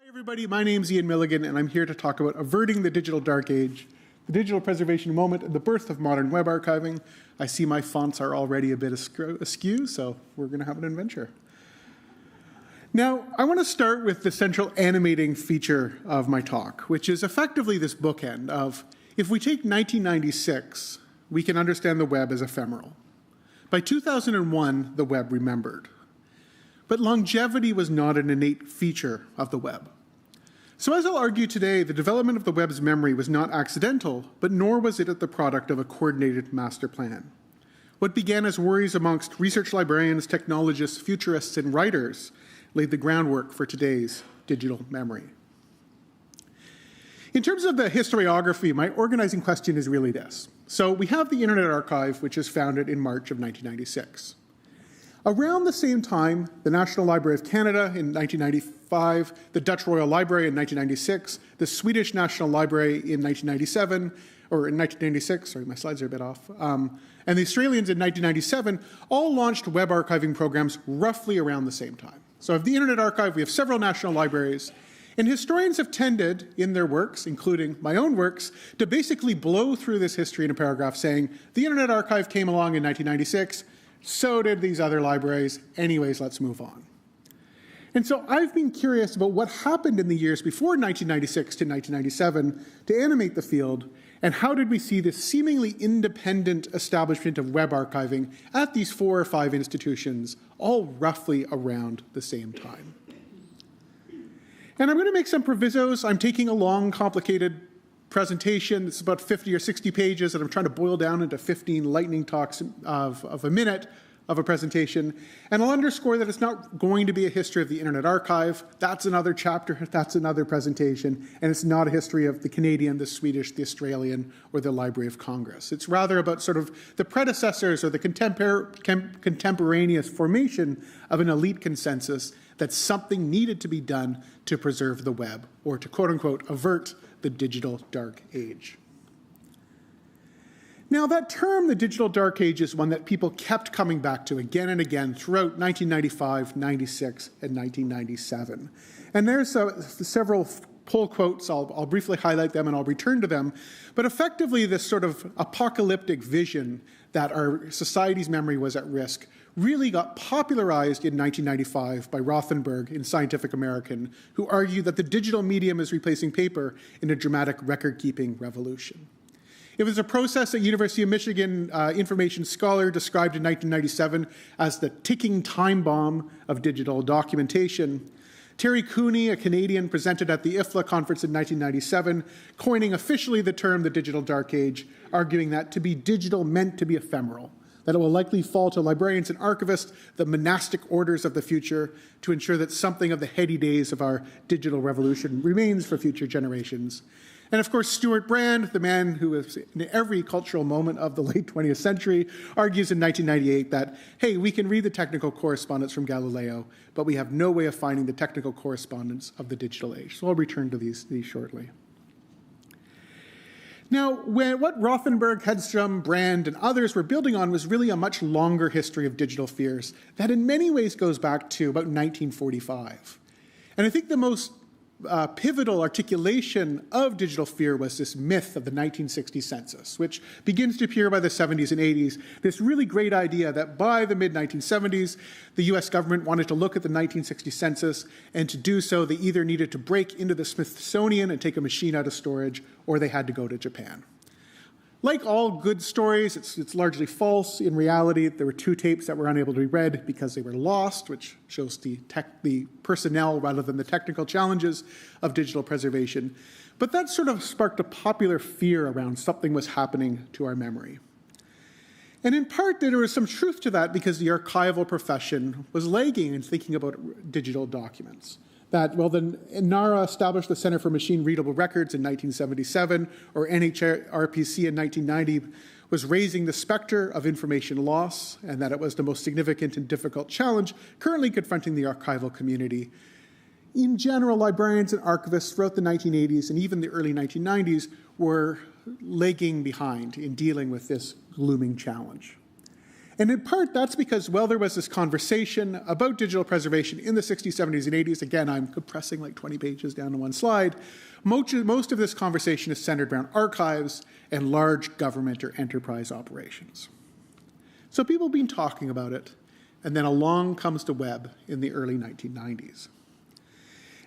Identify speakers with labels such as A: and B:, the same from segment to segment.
A: Hi everybody, my name's Ian Milligan and I'm here to talk about averting the digital dark age, the digital preservation moment, and the birth of modern web archiving. I see my fonts are already a bit askew, so we're going to have an adventure. Now, I want to start with the central animating feature of my talk, which is effectively this bookend of, if we take 1996, we can understand the web as ephemeral. By 2001, the web remembered. But longevity was not an innate feature of the web. So as I'll argue today, the development of the web's memory was not accidental, but nor was it the product of a coordinated master plan. What began as worries amongst research librarians, technologists, futurists, and writers laid the groundwork for today's digital memory. In terms of the historiography, my organizing question is really this. So we have the Internet Archive, which was founded in March of 1996. Around the same time, the National Library of Canada in 1995, the Dutch Royal Library in 1996, the Swedish National Library in 1997, or in 1996, sorry, my slides are a bit off, and the Australians in 1997 all launched web archiving programs roughly around the same time. So of the Internet Archive, we have several national libraries, and historians have tended in their works, including my own works, to basically blow through this history in a paragraph saying, the Internet Archive came along in 1996, so did these other libraries. Anyways, let's move on. And so I've been curious about what happened in the years before 1996 to 1997 to animate the field, and how did we see this seemingly independent establishment of web archiving at these 4 or 5 institutions, all roughly around the same time. And I'm going to make some provisos. I'm taking a long, complicated presentation. It's about 50 or 60 pages that I'm trying to boil down into 15 lightning talks of a minute of a presentation. And I'll underscore that it's not going to be a history of the Internet Archive. That's another chapter, that's another presentation. And it's not a history of the Canadian, the Swedish, the Australian, or the Library of Congress. It's rather about sort of the predecessors or the contemporaneous formation of an elite consensus that something needed to be done to preserve the web, or to quote unquote avert the digital dark age. Now that term, the digital dark age, is one that people kept coming back to again and again throughout 1995, 96, and 1997. And there's several pull quotes. I'll briefly highlight them and I'll return to them. But effectively, this sort of apocalyptic vision that our society's memory was at risk really got popularized in 1995 by Rothenberg in Scientific American, who argued that the digital medium is replacing paper in a dramatic record-keeping revolution. It was a process that University of Michigan information scholar described in 1997 as the ticking time bomb of digital documentation. Terry Cooney, a Canadian, presented at the IFLA conference in 1997, coining officially the term the digital dark age, arguing that to be digital meant to be ephemeral, that it will likely fall to librarians and archivists, the monastic orders of the future, to ensure that something of the heady days of our digital revolution remains for future generations. And of course, Stuart Brand, the man who was in every cultural moment of the late 20th century, argues in 1998 that, hey, we can read the technical correspondence from Galileo, but we have no way of finding the technical correspondence of the digital age. So I'll return to these shortly. Now, what Rothenberg, Hedstrom, Brand, and others were building on was really a much longer history of digital fears that in many ways goes back to about 1945. And I think the most pivotal articulation of digital fear was this myth of the 1960 census, which begins to appear by the 70s and 80s, this really great idea that by the mid-1970s, the US government wanted to look at the 1960 census, and to do so, they either needed to break into the Smithsonian and take a machine out of storage, or they had to go to Japan. Like all good stories, it's largely false. In reality, there were 2 tapes that were unable to be read because they were lost, which shows the personnel rather than the technical challenges of digital preservation. But that sort of sparked a popular fear around something was happening to our memory. And in part, there was some truth to that because the archival profession was lagging in thinking about digital documents. That, well, then NARA established the Center for Machine Readable Records in 1977, or IIPC in 1990, was raising the specter of information loss, and that it was the most significant and difficult challenge currently confronting the archival community. In general, librarians and archivists throughout the 1980s and even the early 1990s were lagging behind in dealing with this looming challenge. And in part, that's because, well, there was this conversation about digital preservation in the 60s, 70s, and 80s. Again, I'm compressing like 20 pages down to one slide. Most of this conversation is centered around archives and large government or enterprise operations. So people have been talking about it, and then along comes the web in the early 1990s.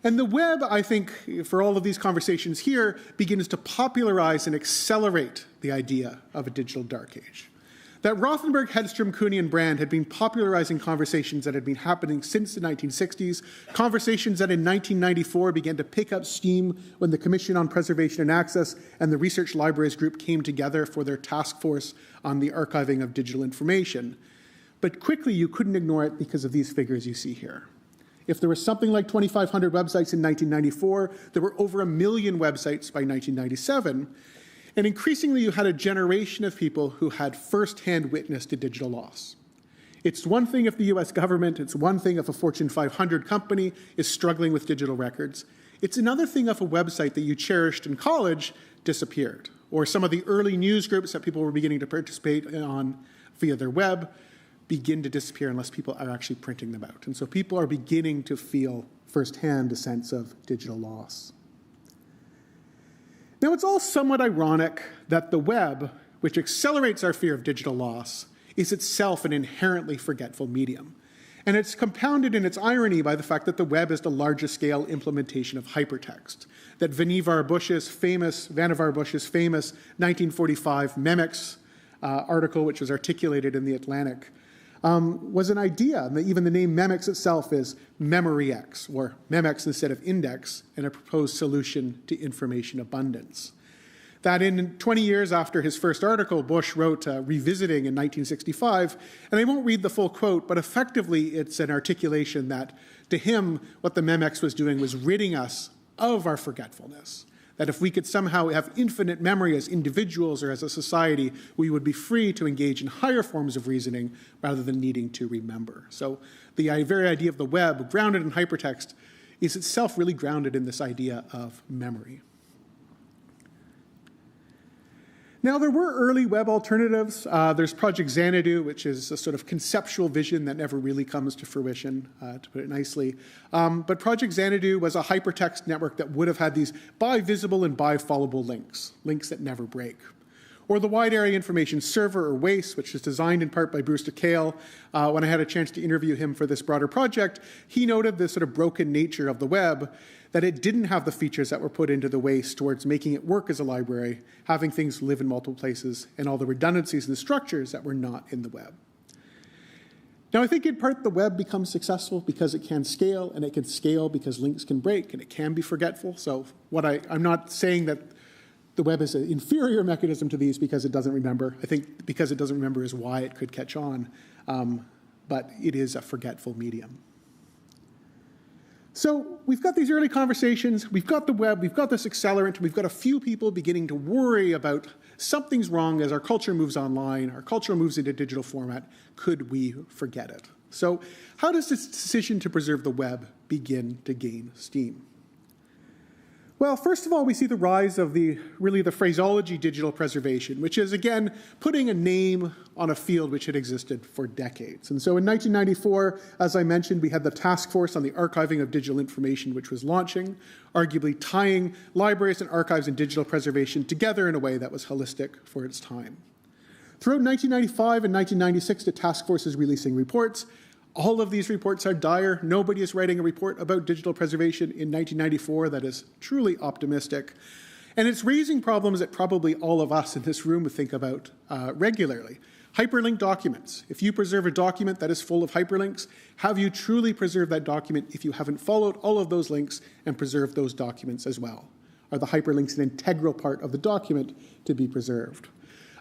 A: And the web, I think, for all of these conversations here, begins to popularize and accelerate the idea of a digital dark age. That Rothenberg, Hedstrom, Cooney, and Brand had been popularizing conversations that had been happening since the 1960s, conversations that in 1994 began to pick up steam when the Commission on Preservation and Access and the Research Libraries Group came together for their task force on the archiving of digital information. But quickly, you couldn't ignore it because of these figures you see here. If there was something like 2,500 websites in 1994, there were over 1 million websites by 1997. And increasingly, you had a generation of people who had firsthand witness to digital loss. It's one thing if the US government, it's one thing if a Fortune 500 company is struggling with digital records. It's another thing if a website that you cherished in college disappeared, or some of the early news groups that people were beginning to participate on via their web begin to disappear unless people are actually printing them out. And so people are beginning to feel firsthand a sense of digital loss. Now, it's all somewhat ironic that the web, which accelerates our fear of digital loss, is itself an inherently forgetful medium. And it's compounded in its irony by the fact that the web is the largest scale implementation of hypertext. That Vannevar Bush's famous 1945 Memex article, which was articulated in The Atlantic, was an idea. Even the name Memex itself is Memory X, or Memex instead of index, and a proposed solution to information abundance. That in 20 years after his first article, Bush wrote Revisiting in 1965, and I won't read the full quote, but effectively it's an articulation that, to him, what the Memex was doing was ridding us of our forgetfulness. That if we could somehow have infinite memory as individuals or as a society, we would be free to engage in higher forms of reasoning rather than needing to remember. So the very idea of the web, grounded in hypertext, is itself really grounded in this idea of memory. Now, there were early web alternatives. There's Project Xanadu, which is a sort of conceptual vision that never really comes to fruition, to put it nicely. But Project Xanadu was a hypertext network that would have had these bi-visible and bi-followable links that never break. Or the Wide Area Information Server, or WAIS, which was designed in part by Brewster Kahle. When I had a chance to interview him for this broader project, he noted the sort of broken nature of the web, that it didn't have the features that were put into the WAIS towards making it work as a library, having things live in multiple places, and all the redundancies and the structures that were not in the web. Now, I think in part the web becomes successful because it can scale, and it can scale because links can break, and it can be forgetful. So I'm not saying that the web is an inferior mechanism to these because it doesn't remember. I think because it doesn't remember is why it could catch on, but it is a forgetful medium. So we've got these early conversations, we've got the web, we've got this accelerant, we've got a few people beginning to worry about something's wrong as our culture moves online, our culture moves into digital format. Could we forget it? So how does this decision to preserve the web begin to gain steam? Well, first of all, we see the rise of the phraseology digital preservation, which is, again, putting a name on a field which had existed for decades. And so in 1994, as I mentioned, we had the Task Force on the Archiving of Digital Information, which was launching, arguably tying libraries and archives and digital preservation together in a way that was holistic for its time. Throughout 1995 and 1996, the task force is releasing reports. All of these reports are dire. Nobody is writing a report about digital preservation in 1994 that is truly optimistic. And it's raising problems that probably all of us in this room would think about regularly. Hyperlinked documents. If you preserve a document that is full of hyperlinks, have you truly preserved that document if you haven't followed all of those links and preserved those documents as well? Are the hyperlinks an integral part of the document to be preserved?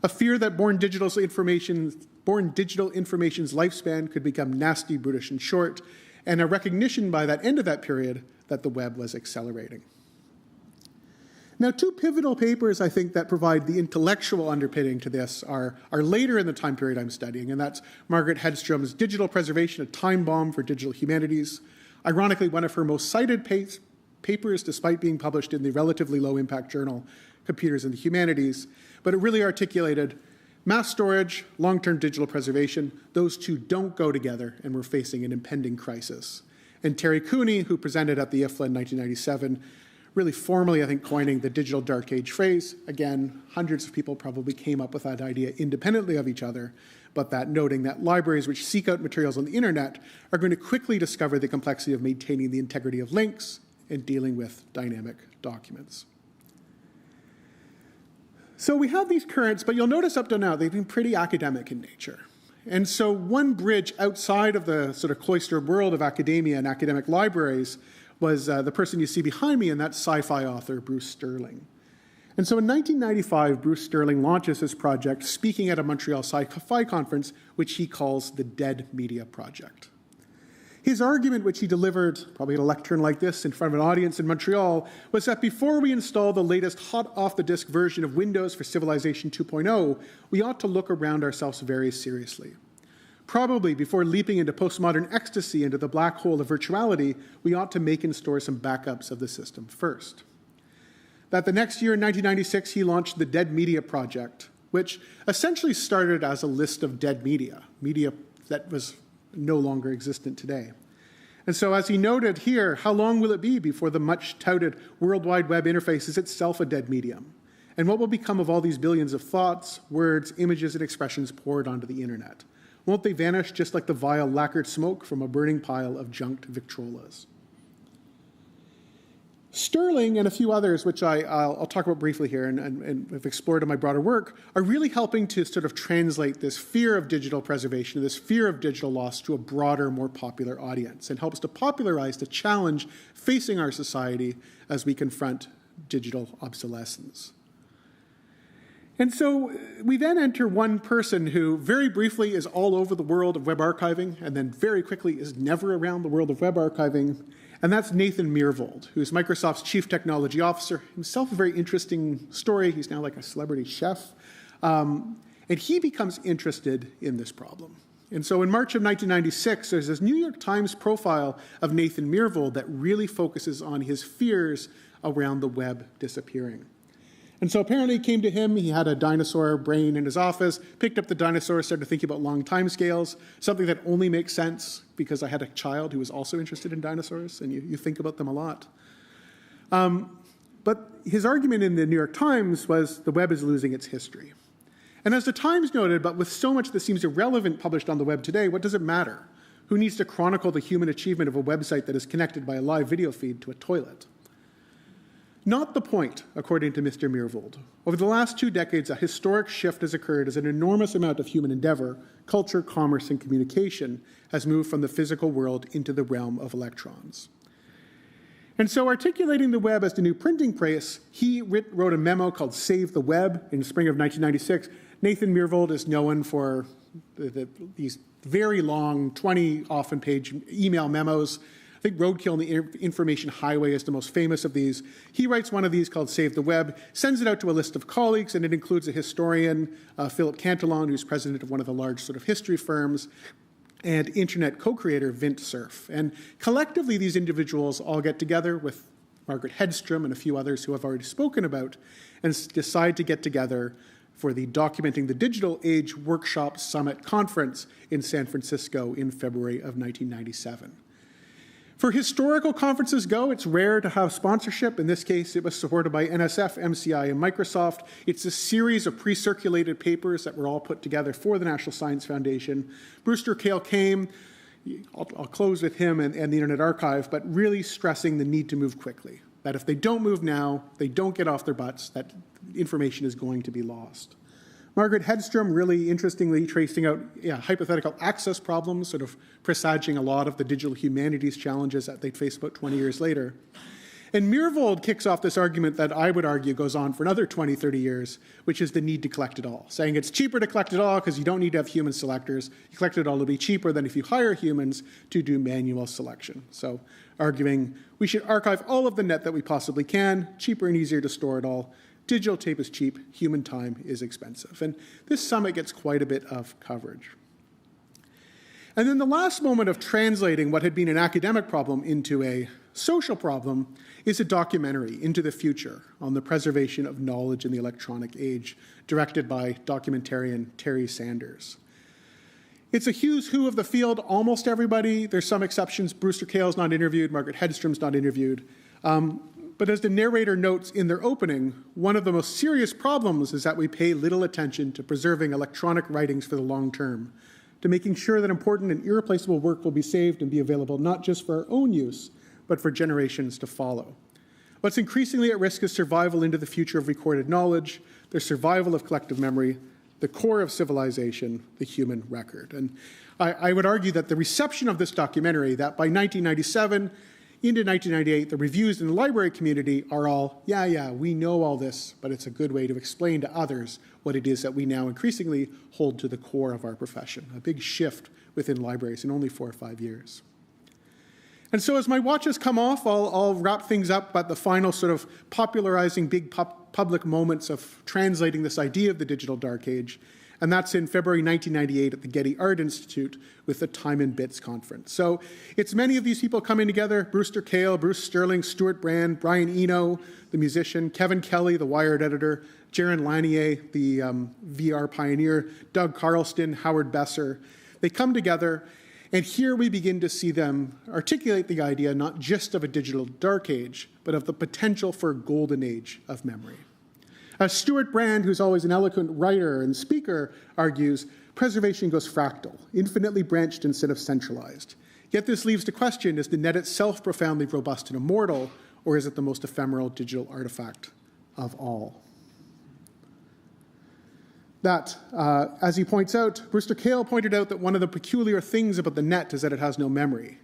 A: A fear that born digital information's lifespan could become nasty, brutish, and short, and a recognition by that end of that period that the web was accelerating. Now, two pivotal papers, I think, that provide the intellectual underpinning to this are later in the time period I'm studying, and that's Margaret Hedstrom's Digital Preservation, a Time Bomb for Digital Humanities. Ironically, one of her most cited papers, despite being published in the relatively low-impact journal Computers and the Humanities, but it really articulated Mass storage, long-term digital preservation, those two don't go together, and we're facing an impending crisis. And Terry Cooney, who presented at the IFLA in 1997, really formally, I think, coining the digital dark age phrase. Again, hundreds of people probably came up with that idea independently of each other, but that noting that libraries which seek out materials on the internet are going to quickly discover the complexity of maintaining the integrity of links and dealing with dynamic documents. So we have these currents, but you'll notice up to now they've been pretty academic in nature. And so one bridge outside of the sort of cloistered world of academia and academic libraries was the person you see behind me, and that's sci-fi author Bruce Sterling. And so in 1995, Bruce Sterling launches his project, speaking at a Montreal sci-fi conference, which he calls the Dead Media Project. His argument, which he delivered probably at a lectern like this in front of an audience in Montreal, was that before we install the latest hot off-the-disk version of Windows for Civilization 2.0, we ought to look around ourselves very seriously. Probably before leaping into postmodern ecstasy into the black hole of virtuality, we ought to make and store some backups of the system first. That the next year, in 1996, he launched the Dead Media Project, which essentially started as a list of dead media that was no longer existent today. And so as he noted here, how long will it be before the much-touted World Wide Web interface is itself a dead medium? And what will become of all these billions of thoughts, words, images, and expressions poured onto the internet? Won't they vanish just like the vile lacquered smoke from a burning pile of junked Victrolas? Sterling and a few others, which I'll talk about briefly here and have explored in my broader work, are really helping to sort of translate this fear of digital preservation, this fear of digital loss to a broader, more popular audience, and helps to popularize the challenge facing our society as we confront digital obsolescence. And so we then enter one person who very briefly is all over the world of web archiving and then very quickly is never around the world of web archiving. And that's Nathan Myhrvold, who's Microsoft's chief technology officer. Himself a very interesting story. He's now like a celebrity chef. And he becomes interested in this problem. And so in March of 1996, there's this New York Times profile of Nathan Myhrvold that really focuses on his fears around the web disappearing. And so apparently it came to him, he had a dinosaur brain in his office, picked up the dinosaur, started thinking about long time scales, something that only makes sense because I had a child who was also interested in dinosaurs, and you think about them a lot. But his argument in the New York Times was the web is losing its history. And as the Times noted, but with so much that seems irrelevant published on the web today, what does it matter? Who needs to chronicle the human achievement of a website that is connected by a live video feed to a toilet? Not the point, according to Mr. Myhrvold. Over the last 2 decades, a historic shift has occurred as an enormous amount of human endeavor, culture, commerce, and communication has moved from the physical world into the realm of electrons. And so articulating the web as the new printing press, he wrote a memo called Save the Web in spring of 1996. Nathan Myhrvold is known for these very long, 20 often page email memos. I think Roadkill and the Information Highway is the most famous of these. He writes one of these called Save the Web, sends it out to a list of colleagues, and it includes a historian, Philip Cantillon, who's president of one of the large sort of history firms, and internet co-creator Vint Cerf. And collectively, these individuals all get together with Margaret Hedstrom and a few others who I've already spoken about, and decide to get together for the Documenting the Digital Age Workshop Summit Conference in San Francisco in February of 1997. For historical conferences go, it's rare to have sponsorship. In this case, it was supported by NSF, MCI, and Microsoft. It's a series of pre-circulated papers that were all put together for the National Science Foundation. Brewster Kahle came. I'll close with him and the Internet Archive, but really stressing the need to move quickly. That if they don't move now, they don't get off their butts, that information is going to be lost. Margaret Hedstrom really interestingly tracing out hypothetical access problems, sort of presaging a lot of the digital humanities challenges that they'd face about 20 years later. And Myhrvold kicks off this argument that I would argue goes on for another 20, 30 years, which is the need to collect it all, saying it's cheaper to collect it all because you don't need to have human selectors. You collect it all, it'll be cheaper than if you hire humans to do manual selection. So arguing we should archive all of the net that we possibly can, cheaper and easier to store it all. Digital tape is cheap, human time is expensive. And this summit gets quite a bit of coverage. And then the last moment of translating what had been an academic problem into a social problem is a documentary, Into the Future, on the preservation of knowledge in the electronic age, directed by documentarian Terry Sanders. It's a who's who of the field, almost everybody. There's some exceptions. Brewster Kahle's not interviewed, Margaret Hedstrom's not interviewed. But as the narrator notes in their opening, one of the most serious problems is that we pay little attention to preserving electronic writings for the long term, to making sure that important and irreplaceable work will be saved and be available not just for our own use, but for generations to follow. What's increasingly at risk is survival into the future of recorded knowledge, the survival of collective memory, the core of civilization, the human record. And I would argue that the reception of this documentary, that by 1997 into 1998, the reviews in the library community are all, yeah, we know all this, but it's a good way to explain to others what it is that we now increasingly hold to the core of our profession, a big shift within libraries in only 4 or 5 years. And so as my watches come off, I'll wrap things up at the final sort of popularizing big public moments of translating this idea of the digital dark age. And that's in February 1998 at the Getty Art Institute with the Time and Bits conference. So it's many of these people coming together: Brewster Kahle, Bruce Sterling, Stuart Brand, Brian Eno, the musician, Kevin Kelly, the Wired editor, Jaron Lanier, the VR pioneer, Doug Carlston, Howard Besser. They come together, and here we begin to see them articulate the idea not just of a digital dark age, but of the potential for a golden age of memory. As Stuart Brand, who's always an eloquent writer and speaker, argues, preservation goes fractal, infinitely branched instead of centralized. Yet this leaves the question, is the net itself profoundly robust and immortal, or is it the most ephemeral digital artifact of all? That, as he points out, Brewster Kahle pointed out that one of the peculiar things about the net is that it has no memory.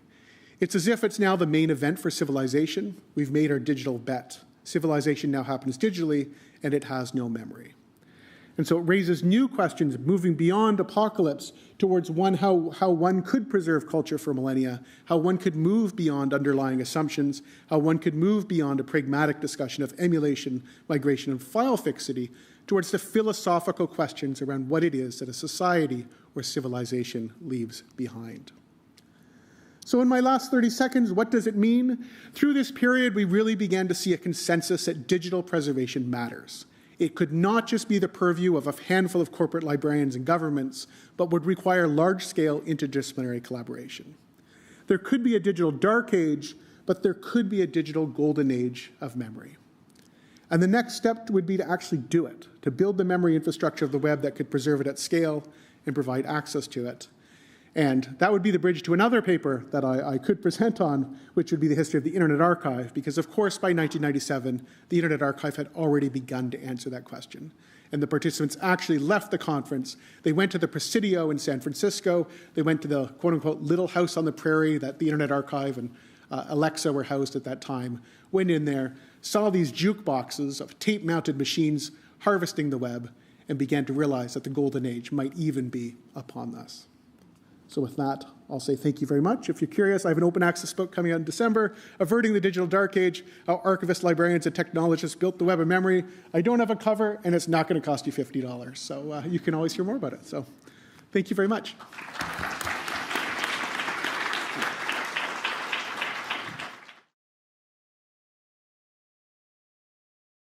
A: It's as if it's now the main event for civilization. We've made our digital bet. Civilization now happens digitally, and it has no memory. And so it raises new questions, moving beyond apocalypse towards how one could preserve culture for millennia, how one could move beyond underlying assumptions, how one could move beyond a pragmatic discussion of emulation, migration, and file fixity, towards the philosophical questions around what it is that a society or civilization leaves behind. So in my last 30 seconds, what does it mean? Through this period, we really began to see a consensus that digital preservation matters. It could not just be the purview of a handful of corporate librarians and governments, but would require large-scale interdisciplinary collaboration. There could be a digital dark age, but there could be a digital golden age of memory. And the next step would be to actually do it, to build the memory infrastructure of the web that could preserve it at scale and provide access to it. And that would be the bridge to another paper that I could present on, which would be the history of the Internet Archive, because of course by 1997, the Internet Archive had already begun to answer that question. And the participants actually left the conference. They went to the Presidio in San Francisco. They went to the quote-unquote little house on the prairie that the Internet Archive and Alexa were housed at that time, went in there, saw these jukeboxes of tape-mounted machines harvesting the web, and began to realize that the golden age might even be upon us. So with that, I'll say thank you very much. If you're curious, I have an open access book coming out in December, Averting the Digital Dark Age, how archivists, librarians, and technologists built the web of memory. I don't have a cover, and it's not going to cost you $50. So you can always hear more about it. So thank you very much.